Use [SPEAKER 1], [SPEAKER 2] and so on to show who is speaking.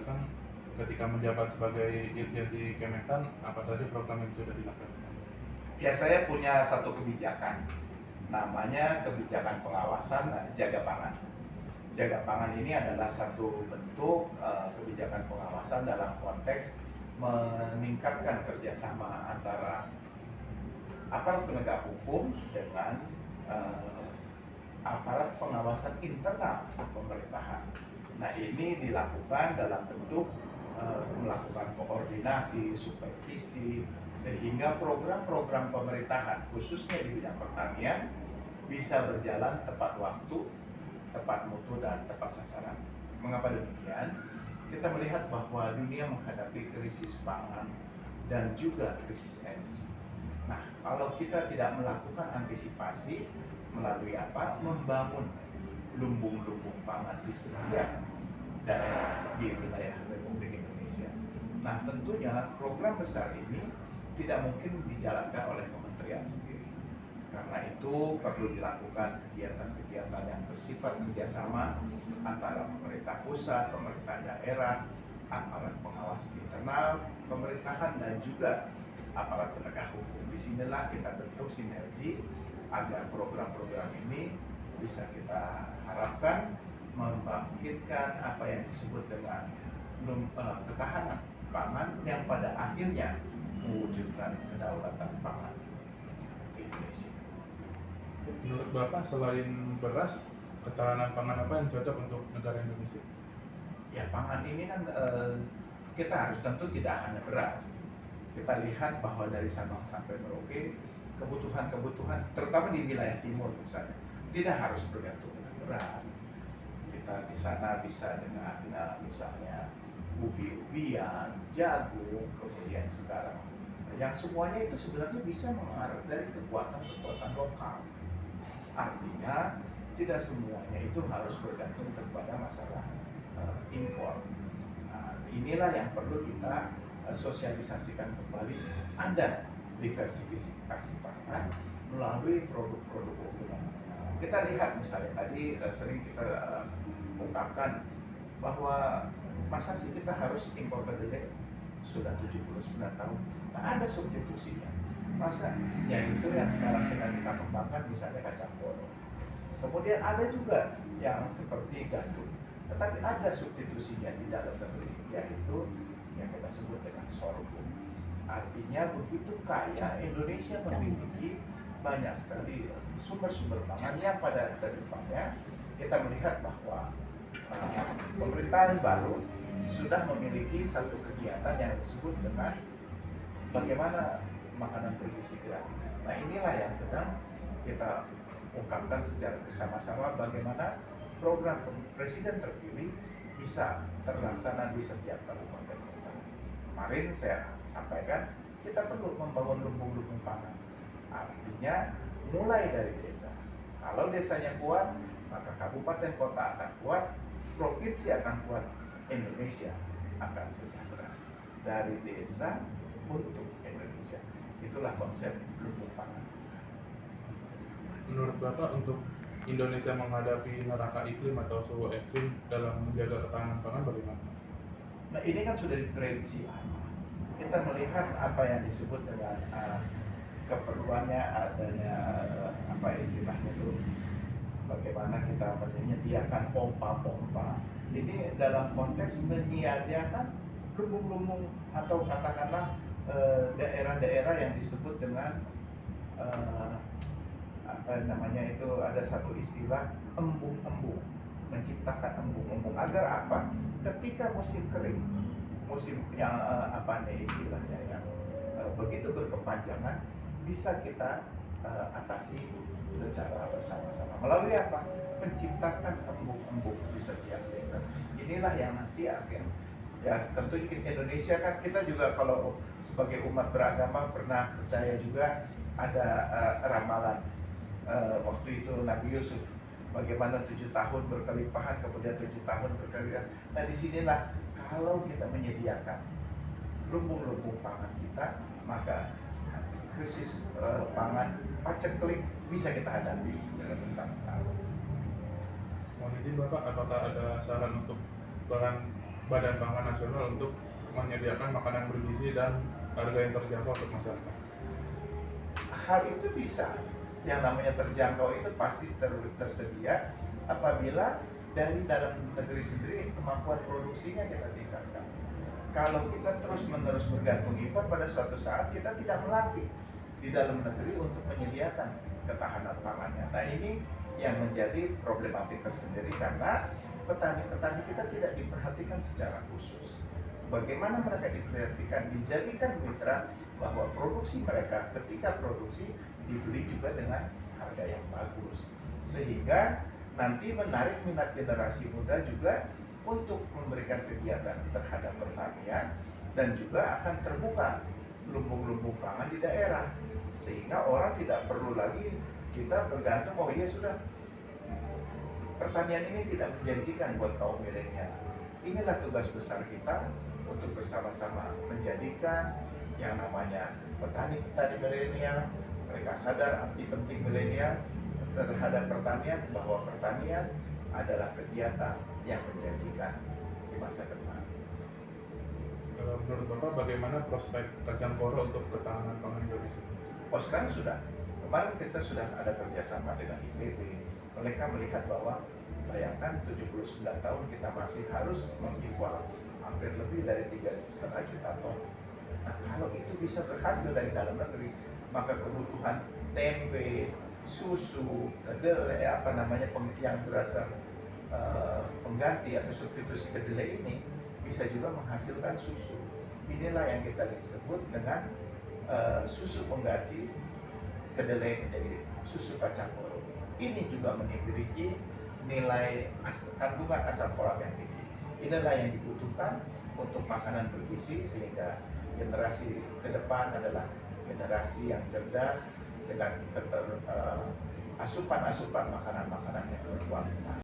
[SPEAKER 1] jelaskan ketika menjabat sebagai Dirjen di Kementan, apa saja program yang sudah dilaksanakan?
[SPEAKER 2] Ya, saya punya satu kebijakan, namanya kebijakan pengawasan jaga pangan. Jaga pangan ini adalah satu bentuk kebijakan pengawasan dalam konteks meningkatkan kerjasama antara aparat penegak hukum dengan aparat pengawasan internal pemerintahan. Nah, ini dilakukan dalam bentuk melakukan koordinasi, supervisi, sehingga program-program pemerintahan khususnya di bidang pertanian bisa berjalan tepat waktu, tepat mutu, dan tepat sasaran. Mengapa demikian? Kita melihat bahwa dunia menghadapi krisis pangan dan juga krisis energi. Nah, kalau kita tidak melakukan antisipasi melalui apa? Membangun lumbung-lumbung pangan di setiap daerah di wilayah Republik Indonesia. Nah, tentunya program besar ini tidak mungkin dijalankan oleh kementerian sendiri. Karena itu perlu dilakukan kegiatan-kegiatan yang bersifat kerjasama antara pemerintah pusat, pemerintah daerah, aparat pengawas internal pemerintahan, dan juga aparat penegak hukum. Disinilah kita bentuk sinergi agar program-program ini bisa kita harapkan membangkitkan apa yang disebut dengan ketahanan pangan yang pada akhirnya mewujudkan kedaulatan pangan di Indonesia.
[SPEAKER 1] Menurut Bapak, selain beras, ketahanan pangan apa yang cocok untuk negara Indonesia?
[SPEAKER 2] Ya, pangan ini kan kita harus tentu tidak hanya beras. Kita lihat bahwa dari Sabang sampai Merauke, kebutuhan-kebutuhan terutama di wilayah timur misalnya tidak harus bergantung dengan beras. Kita di sana bisa dengan misalnya ubi-ubian, jagung, kemudian sekarang yang semuanya itu sebenarnya bisa mengarah dari kekuatan-kekuatan lokal. Artinya tidak semuanya itu harus bergantung kepada masalah impor. Nah, inilah yang perlu kita sosialisasikan kembali. Ada diversifikasi pangan melalui produk-produk unggulan. Kita lihat misalnya tadi sering kita ungkapkan bahwa masa sih kita harus impor kedelai sudah 79 tahun, tak ada substitusinya. Masa yaitu yang sekarang sedang kita kembangkan misalnya kacang polong. Kemudian ada juga yang seperti gandum, tetapi ada substitusinya di dalam negeri, yaitu yang kita sebut dengan sorghum. Artinya begitu kaya Indonesia memiliki banyak sekali sumber-sumber pangan yang pada kedepannya kita melihat bahwa pemerintahan baru sudah memiliki satu kegiatan yang disebut dengan bagaimana makanan bergizi gratis. Nah, inilah yang sedang kita ungkapkan secara bersama-sama bagaimana program presiden terpilih bisa terlaksana di setiap kabupaten kota. Kemarin saya sampaikan kita perlu membangun lumbung-lumbung pangan. Artinya mulai dari desa. Kalau desanya kuat, maka kabupaten kota akan kuat, provinsi akan kuat, Indonesia akan sejahtera. Dari desa untuk Indonesia. Itulah konsep lumbung pangan.
[SPEAKER 1] Menurut Bapak, untuk Indonesia menghadapi neraka iklim atau suhu ekstrim dalam menjaga ketahanan pangan bagaimana?
[SPEAKER 2] Nah, ini kan sudah diprediksi lama. Kita melihat apa yang disebut dengan keperluannya adanya apa istilahnya itu, bagaimana kita menyediakan pompa-pompa. Ini dalam konteks menyediakan lumbung-lumbung atau katakanlah daerah-daerah yang disebut dengan apa namanya itu, ada satu istilah embung-embung, menciptakan embung-embung agar apa? Ketika musim kering, musim yang apa nih istilahnya yang begitu berkepanjangan, bisa kita atasi secara bersama-sama melalui apa? Menciptakan embung-embung di setiap desa. Inilah yang nanti akan ya tentu Indonesia kan kita juga kalau sebagai umat beragama pernah percaya juga ada ramalan waktu itu Nabi Yusuf bagaimana 7 tahun berkelimpahan kemudian 7 tahun berkelimpahan. Nah, disinilah kalau kita menyediakan lumbung-lumbung pangan kita, maka krisis pangan paceklik bisa kita hadapi secara bersama-sama.
[SPEAKER 1] Mohon izin Bapak, apakah ada saran untuk bahan Badan Pangan Nasional untuk menyediakan makanan bergizi dan harga yang terjangkau untuk masyarakat?
[SPEAKER 2] Hal itu bisa. Yang namanya terjangkau itu pasti tersedia apabila dari dalam negeri sendiri kemampuan produksinya kita tingkatkan. Kalau kita terus-menerus bergantung impor, pada suatu saat kita tidak melatih di dalam negeri untuk menyediakan ketahanan pangannya. Nah, ini yang menjadi problematik tersendiri karena petani-petani kita tidak diperhatikan secara khusus. Bagaimana mereka diperhatikan, dijadikan mitra bahwa produksi mereka ketika produksi dibeli juga dengan harga yang bagus, sehingga nanti menarik minat generasi muda juga untuk memberikan kegiatan terhadap pertanian, dan juga akan terbuka lumbung-lumbung pangan di daerah, sehingga orang tidak perlu lagi kita bergantung, oh iya sudah, pertanian ini tidak menjanjikan buat kaum milenial. Inilah tugas besar kita untuk bersama-sama menjadikan yang namanya petani-petani milenial, mereka sadar arti penting milenial terhadap pertanian, bahwa pertanian adalah kegiatan yang menjanjikan di masa depan.
[SPEAKER 1] Menurut Bapak bagaimana prospek kacang koro untuk ketahanan pangan Indonesia?
[SPEAKER 2] Oh, sekarang sudah. Kemarin kita sudah ada kerjasama dengan IPB. Mereka melihat bahwa bayangkan 79 tahun kita masih harus mengimpor hampir lebih dari 3,5 juta ton. Nah, kalau itu bisa berhasil dari dalam negeri, maka kebutuhan tempe, susu, kedelai, yang berasal pengganti atau substitusi kedelai ini bisa juga menghasilkan susu. Inilah yang kita disebut dengan susu pengganti kedelai menjadi susu kacang koro. Ini juga memiliki nilai kandungan asam folat yang tinggi. Inilah yang dibutuhkan untuk makanan bergizi, sehingga generasi ke depan adalah generasi yang cerdas dengan asupan-asupan makanan-makanan yang berkualitas.